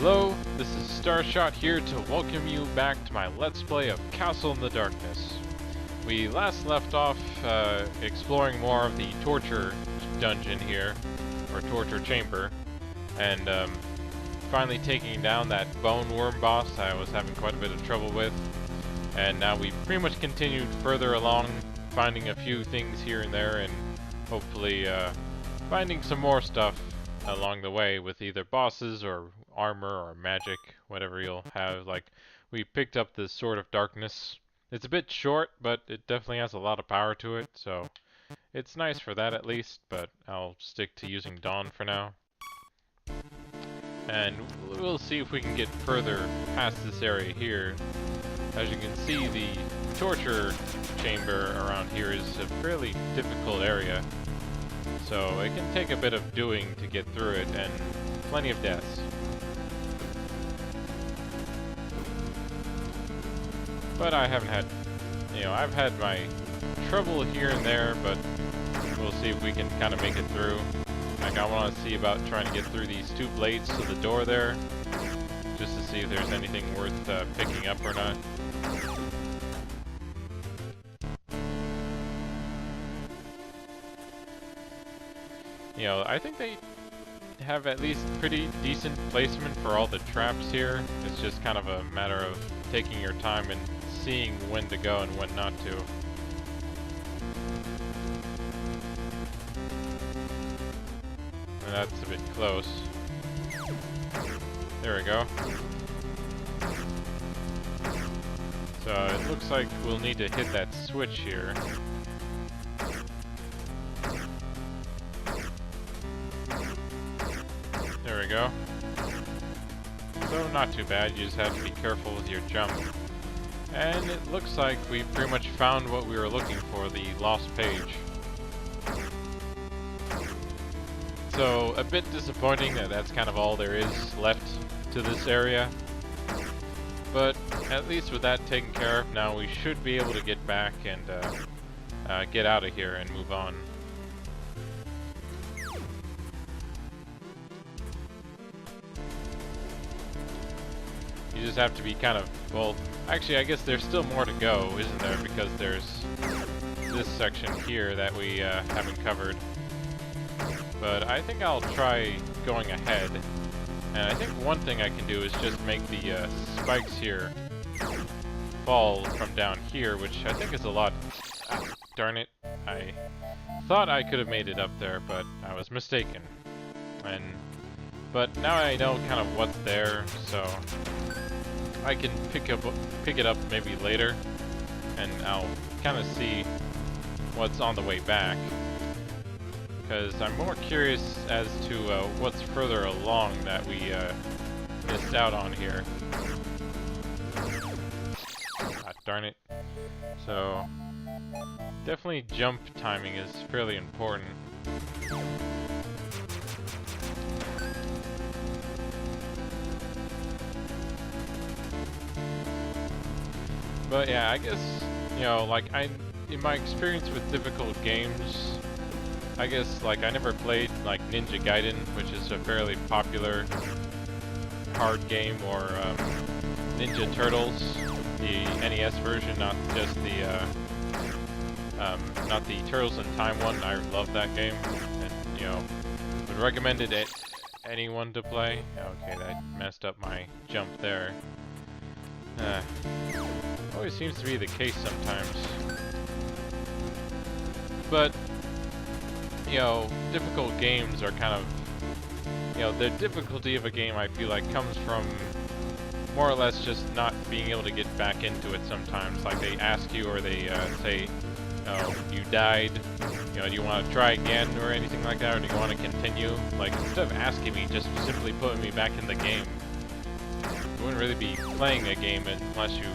Hello, this is Starshot here to welcome you back to my Let's Play of Castle in the Darkness. We last left off exploring more of the torture dungeon here, or torture chamber, and finally taking down that bone worm boss I was having quite a bit of trouble with. And now we've pretty much continued further along, finding a few things here and there, and hopefully finding some more stuff along the way with either bosses or armor or magic, whatever you'll have. Like, we picked up this Sword of Darkness. It's a bit short, but it definitely has a lot of power to it, so it's nice for that at least, but I'll stick to using Dawn for now. And we'll see if we can get further past this area here. As you can see, the torture chamber around here is a fairly difficult area, so it can take a bit of doing to get through it, and plenty of deaths. But I haven't had, I've had my trouble here and there, but we'll see if we can kind of make it through. Like, I want to see about trying to get through these two blades to the door there, just to see if there's anything worth picking up or not. I think they have at least pretty decent placement for all the traps here. It's just kind of a matter of taking your time and seeing when to go and when not to. And that's a bit close. There we go. So it looks like we'll need to hit that switch here. There we go. So not too bad, you just have to be careful with your jump. And it looks like we pretty much found what we were looking for, the lost page. So a bit disappointing that that's kind of all there is left to this area. But at least with that taken care of, now we should be able to get back and get out of here and move on. You just have to be kind of, well, actually I guess there's still more to go, isn't there? Because there's this section here that we haven't covered. But I think I'll try going ahead. And I think one thing I can do is just make the spikes here fall from down here, which I think is a lot. Ah, darn it. I thought I could have made it up there, but I was mistaken. But now I know kind of what's there, so I can pick it up maybe later, and I'll kind of see what's on the way back, because I'm more curious as to what's further along that we missed out on here. Ah, darn it. So definitely jump timing is fairly important. But yeah, I guess, like, in my experience with difficult games, I guess, like, I never played, like, Ninja Gaiden, which is a fairly popular hard game, or Ninja Turtles, the NES version, not just the, not the Turtles in Time one. I love that game, and, would recommend it to anyone to play. Okay, that messed up my jump there. Always seems to be the case sometimes. But, difficult games are kind of, the difficulty of a game, I feel like, comes from more or less just not being able to get back into it sometimes. Like, they ask you, or they say, you died, do you want to try again or anything like that, or do you want to continue? Like, instead of asking me, just simply putting me back in the game. You wouldn't really be playing a game unless you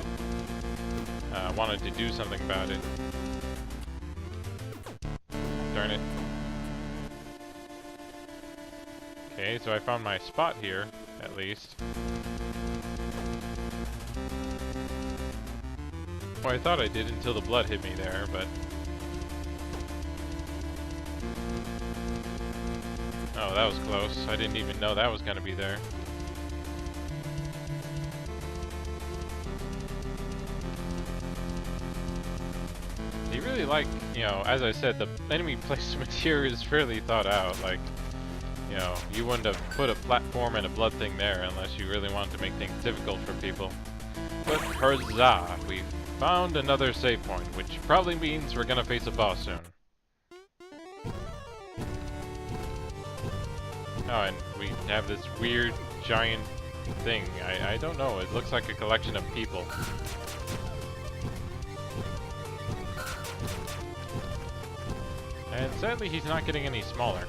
wanted to do something about it. Darn it. Okay, so I found my spot here, at least. Well, I thought I did until the blood hit me there, but... Oh, that was close. I didn't even know that was gonna be there. like, you know, as I said, the enemy placement here is fairly thought out. Like, you know, you wouldn't have put a platform and a blood thing there unless you really wanted to make things difficult for people. But huzzah! We found another save point, which probably means we're gonna face a boss soon. Oh, and we have this weird giant thing. I don't know, it looks like a collection of people. And sadly, he's not getting any smaller.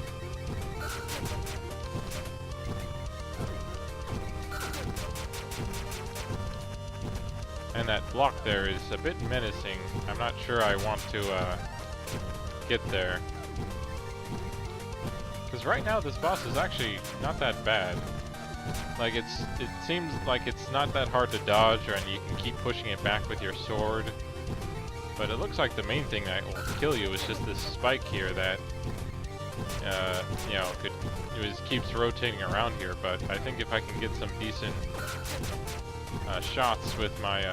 And that block there is a bit menacing. I'm not sure I want to get there. Because right now this boss is actually not that bad. Like it seems like it's not that hard to dodge, and you can keep pushing it back with your sword. But it looks like the main thing that will kill you is just this spike here that, you know, keeps rotating around here. But I think if I can get some decent shots with my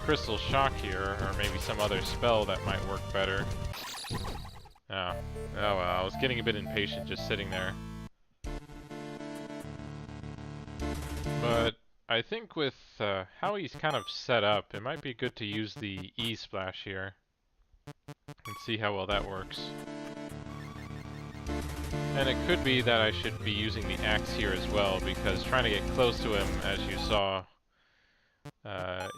crystal shock here, or maybe some other spell that might work better. Oh well, I was getting a bit impatient just sitting there. But I think with how he's kind of set up, it might be good to use the E-splash here and see how well that works. And it could be that I should be using the axe here as well, because trying to get close to him, as you saw,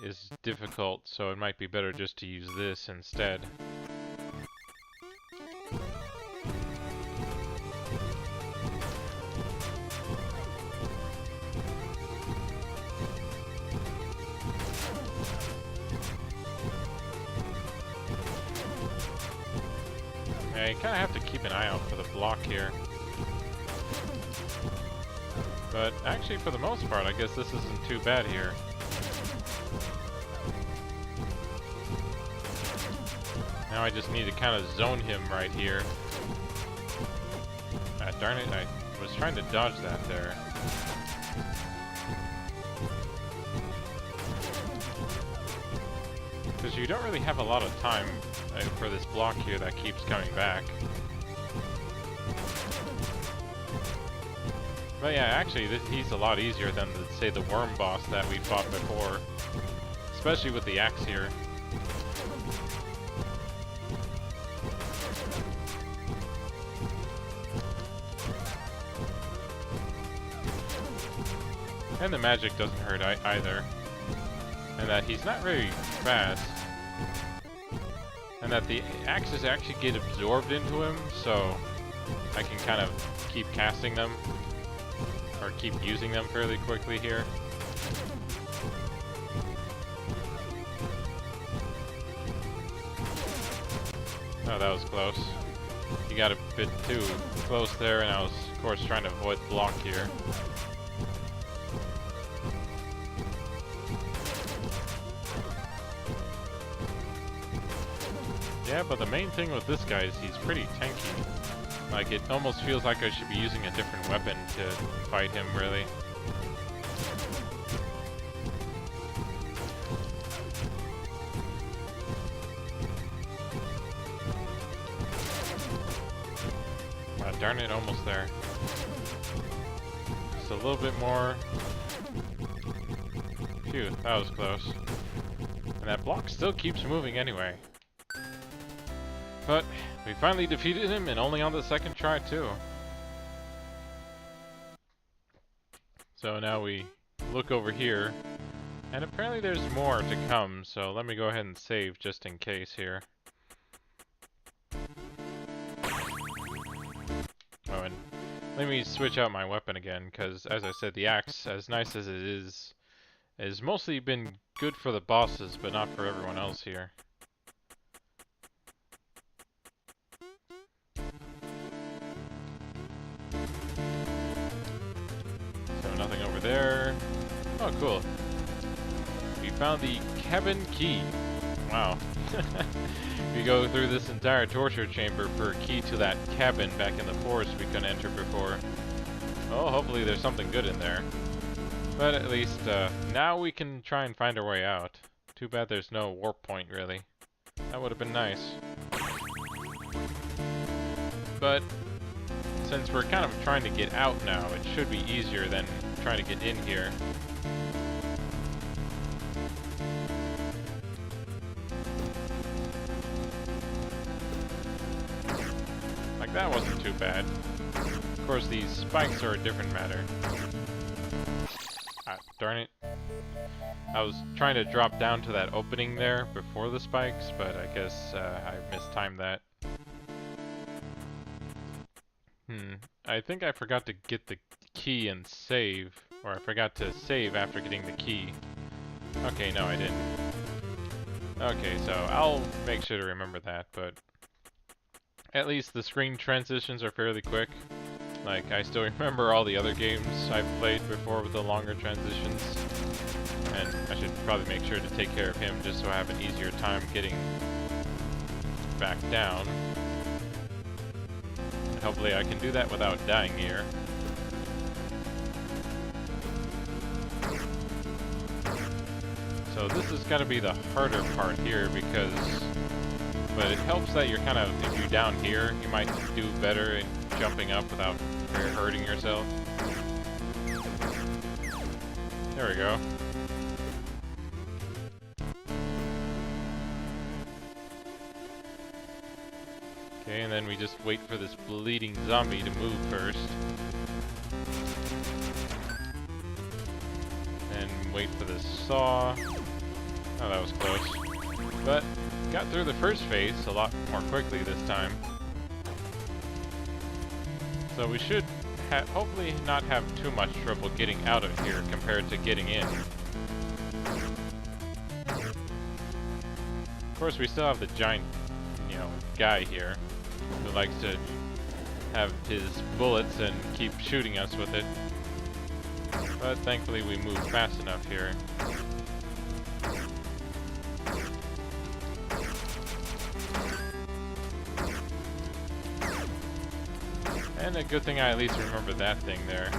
is difficult, so it might be better just to use this instead. Yeah, you kind of have to keep an eye out for the block here. But actually, for the most part, I guess this isn't too bad here. Now I just need to kind of zone him right here. Ah, darn it, I was trying to dodge that there. Because you don't really have a lot of time for this block here that keeps coming back. But yeah, actually, he's a lot easier than, say, the worm boss that we fought before. Especially with the axe here. And the magic doesn't hurt either. And that he's not very fast. And that the axes actually get absorbed into him, so I can kind of keep casting them. Or keep using them fairly quickly here. Oh, that was close. You got a bit too close there, and I was, of course, trying to avoid the block here. Yeah, but the main thing with this guy is he's pretty tanky. Like, it almost feels like I should be using a different weapon to fight him, really. Ah, darn it, almost there. Just a little bit more. Phew, that was close. And that block still keeps moving anyway. But we finally defeated him, and only on the second try, too. So now we look over here, and apparently there's more to come, so let me go ahead and save just in case here. Oh, and let me switch out my weapon again, because as I said, the axe, as nice as it is, has mostly been good for the bosses, but not for everyone else here. Nothing over there. Oh, cool. We found the cabin key. Wow. We go through this entire torture chamber for a key to that cabin back in the forest we couldn't enter before. Oh, hopefully there's something good in there. But at least, now we can try and find our way out. Too bad there's no warp point, really. That would have been nice. But since we're kind of trying to get out now, it should be easier than trying to get in here. Like, that wasn't too bad. Of course, these spikes are a different matter. Ah, darn it. I was trying to drop down to that opening there before the spikes, but I guess I mistimed that. I think I forgot to get the key and save, or I forgot to save after getting the key. Okay, no, I didn't. Okay, so I'll make sure to remember that, but at least the screen transitions are fairly quick. Like, I still remember all the other games I've played before with the longer transitions. And I should probably make sure to take care of him just so I have an easier time getting back down. And hopefully I can do that without dying here. So this is gonna be the harder part here because... But it helps that you're kind of, if you're down here, you might do better in jumping up without hurting yourself. There we go. Okay, and then we just wait for this bleeding zombie to move first. And wait for the saw. Oh, that was close. But got through the first phase a lot more quickly this time. So we should hopefully not have too much trouble getting out of here compared to getting in. Of course, we still have the giant, guy here who likes to have his bullets and keep shooting us with it. But thankfully we move fast enough here. And a good thing I at least remember that thing there.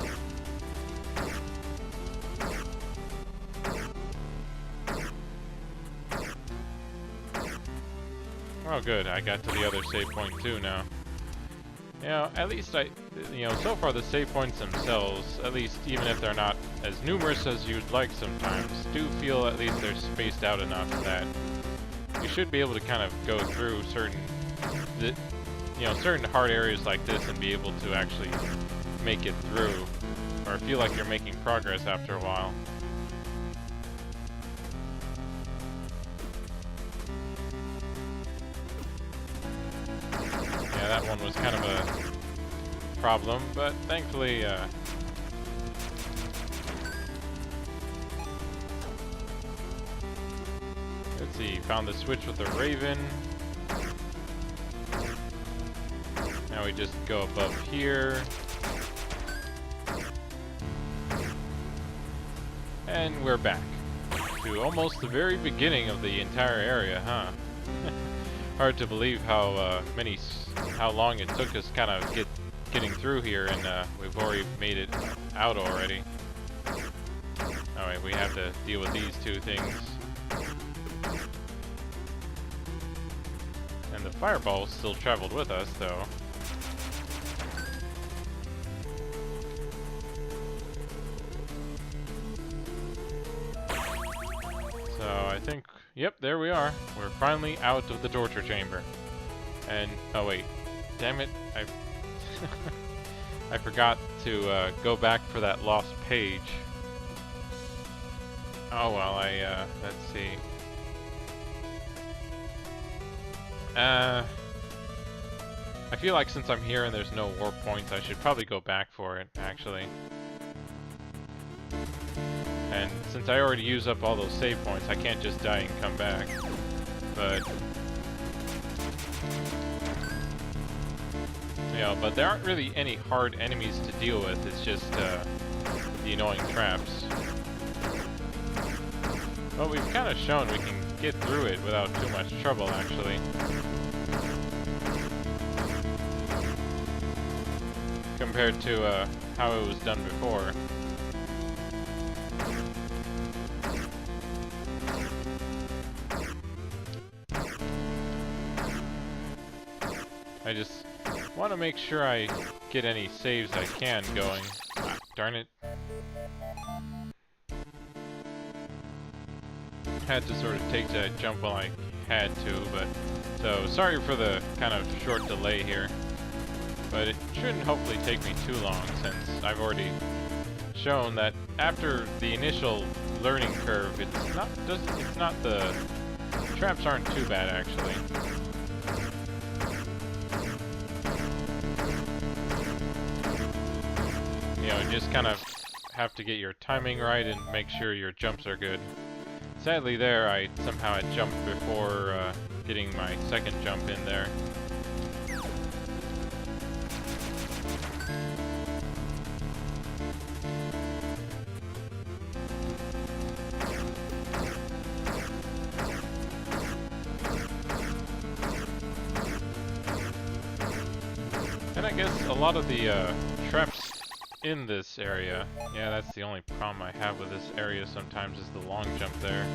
Oh good, I got to the other save point too now. At least so far the save points themselves, at least even if they're not as numerous as you'd like sometimes, do feel at least they're spaced out enough that you should be able to kind of go through certain hard areas like this and be able to actually make it through, or feel like you're making progress after a while. Yeah, that one was kind of a problem, but thankfully, let's see, found the switch with the Raven. Now we just go above here. And we're back to almost the very beginning of the entire area, huh? Hard to believe how long it took us kind of getting through here, and we've already made it out already. Alright, we have to deal with these two things. And the fireball still traveled with us, though. So I think, yep, there we are. We're finally out of the torture chamber. And, oh wait, damn it, I forgot to go back for that lost page. Oh well, let's see. I feel like since I'm here and there's no warp points, I should probably go back for it, actually. And since I already used up all those save points, I can't just die and come back. But but there aren't really any hard enemies to deal with. It's just the annoying traps. But we've kind of shown we can get through it without too much trouble, actually. Compared to how it was done before. I just want to make sure I get any saves I can going. Ah, darn it. Had to sort of take that jump while I had to, but... So, sorry for the kind of short delay here. But it shouldn't hopefully take me too long, since I've already shown that after the initial learning curve, it's not the traps aren't too bad actually. You know, you just kind of have to get your timing right and make sure your jumps are good. Sadly there, I somehow had jumped before getting my second jump in there. And I guess a lot of the traps in this area, yeah, that's the only problem I have with this area sometimes is the long jump there.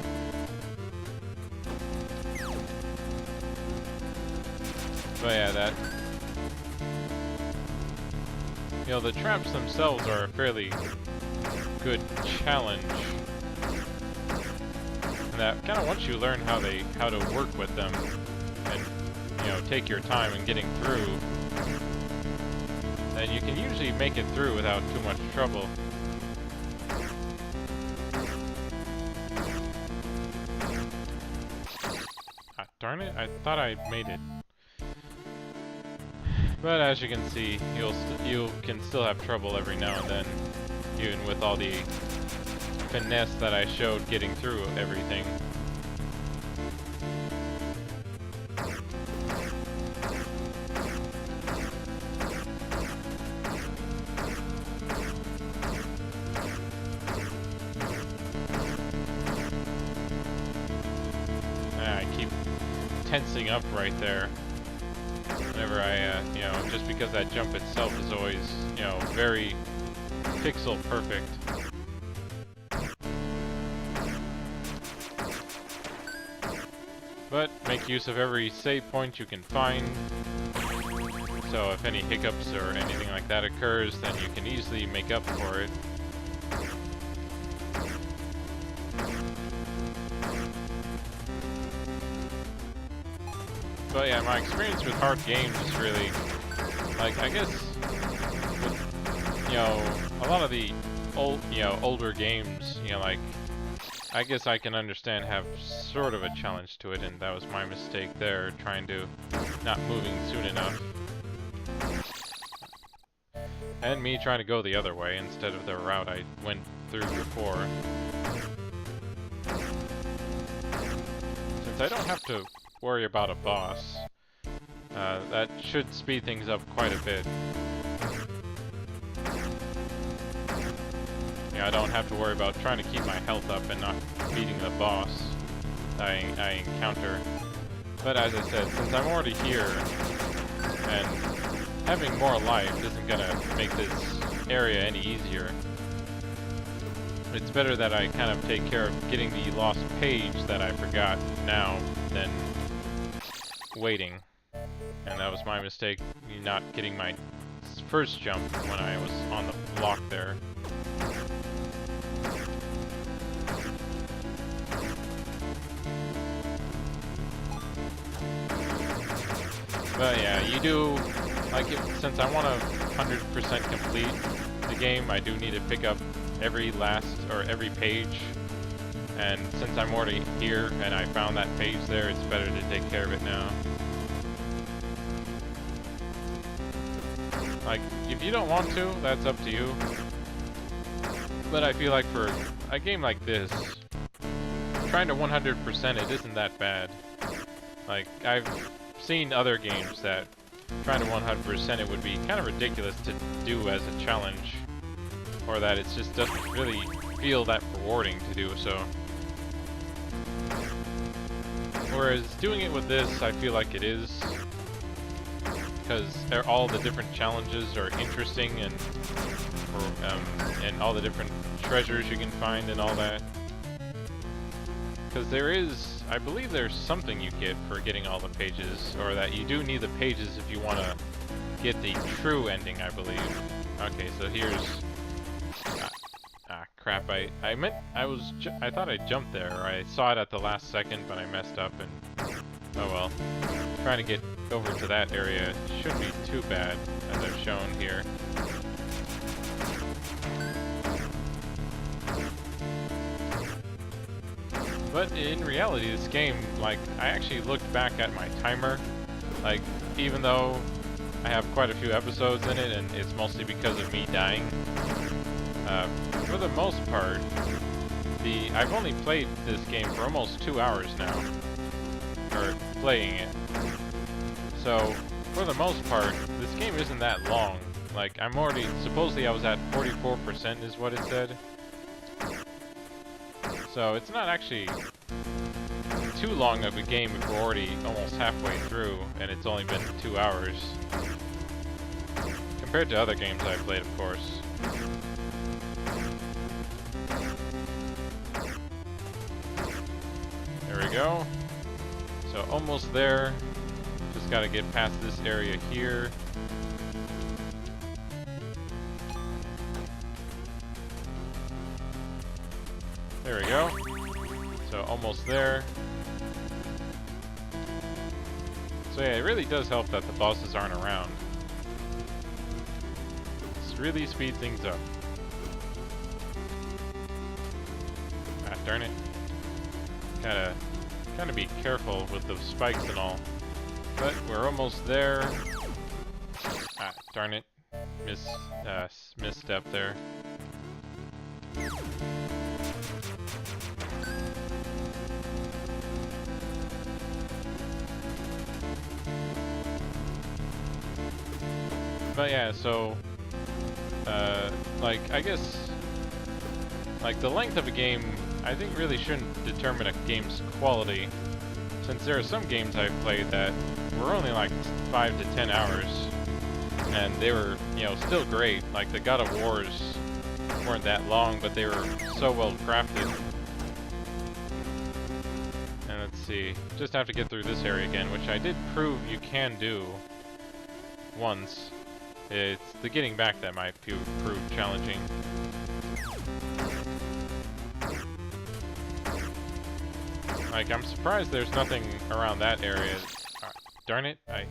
But yeah, that... You know, the traps themselves are a fairly good challenge. And that kind of once you learn how to work with them and, you know, take your time in getting through, then you can usually make it through without too much trouble. Ah, darn it, I thought I made it. But as you can see, you can still have trouble every now and then, even with all the finesse that I showed getting through everything. I keep tensing up right there. Whenever I, you know, just because that jump itself is always, you know, very pixel perfect. But make use of every save point you can find. So if any hiccups or anything like that occurs, then you can easily make up for it. But yeah, my experience with hard games is really, like, I guess, with, you know, a lot of the older games, you know, like, I guess I can understand have sort of a challenge to it, and that was my mistake there, trying to not moving soon enough. And me trying to go the other way instead of the route I went through before. Since I don't have to worry about a boss, that should speed things up quite a bit. Yeah, I don't have to worry about trying to keep my health up and not beating the boss I encounter. But as I said, since I'm already here, and having more life isn't gonna make this area any easier, it's better that I kind of take care of getting the lost page that I forgot now than waiting. And that was my mistake, not getting my first jump when I was on the block there. But yeah, you do, like, since I want to 100% complete the game, I do need to pick up every page. And since I'm already here and I found that page there, it's better to take care of it now. Like, if you don't want to, that's up to you. But I feel like for a game like this, trying to 100% it isn't that bad. Like, I've seen other games that trying to 100% it would be kind of ridiculous to do as a challenge. Or that it just doesn't really feel that rewarding to do so. Whereas doing it with this, I feel like it is. Because all the different challenges are interesting and all the different treasures you can find and all that. Because there is I believe there's something you get for getting all the pages, or that you do need the pages if you want to get the true ending, I believe. Okay, so here's... crap, I thought I jumped there, or I saw it at the last second, but I messed up, and... oh well. Trying to get over to that area shouldn't be too bad, as I've shown here. But in reality, this game, like, I actually looked back at my timer, like, even though I have quite a few episodes in it, and it's mostly because of me dying, for the most part, I've only played this game for almost 2 hours now, or playing it. So, for the most part, this game isn't that long. Like, I'm already, supposedly I was at 44% is what it said. So it's not actually too long of a game if we're already almost halfway through, and it's only been 2 hours. Compared to other games I've played, of course. There we go. So almost there. Just gotta get past this area here. There we go. So almost there. So yeah, it really does help that the bosses aren't around. This really speeds things up. Ah, darn it. Gotta be careful with those spikes and all. But we're almost there. Ah, darn it. Misstep there. But yeah, so, like, I guess, like, the length of a game, I think really shouldn't determine a game's quality, since there are some games I've played that were only like 5 to 10 hours, and they were, you know, still great. Like, the God of Wars weren't that long, but they were so well crafted. And let's see, just have to get through this area again, which I did prove you can do once. It's the getting back that might prove challenging. Like, I'm surprised there's nothing around that area. Darn it, I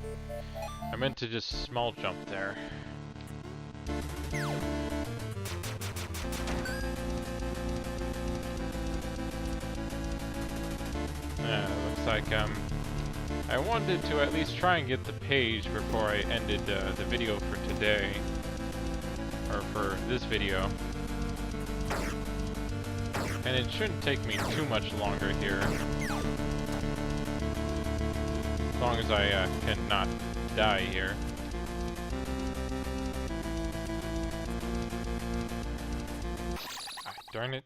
meant to just small jump there. Looks like I wanted to at least try and get the page before I ended the video for today, or for this video. And it shouldn't take me too much longer here, as long as I can not die here. Ah, darn it.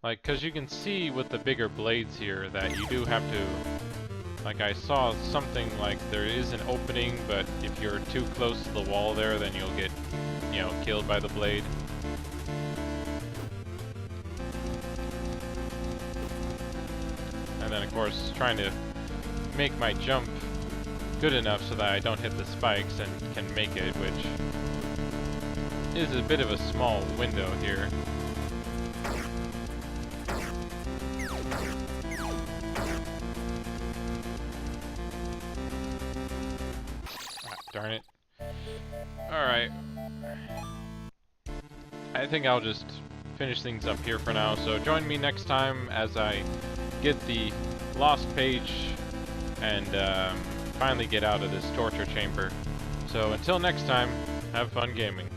Like, cause you can see with the bigger blades here that you do have to, like, I saw something like there is an opening, but if you're too close to the wall there, then you'll get, you know, killed by the blade. And then, of course, trying to make my jump good enough so that I don't hit the spikes and can make it, which is a bit of a small window here. Darn it. Alright. I think I'll just finish things up here for now, so join me next time as I get the lost page and finally get out of this torture chamber. So until next time, have fun gaming.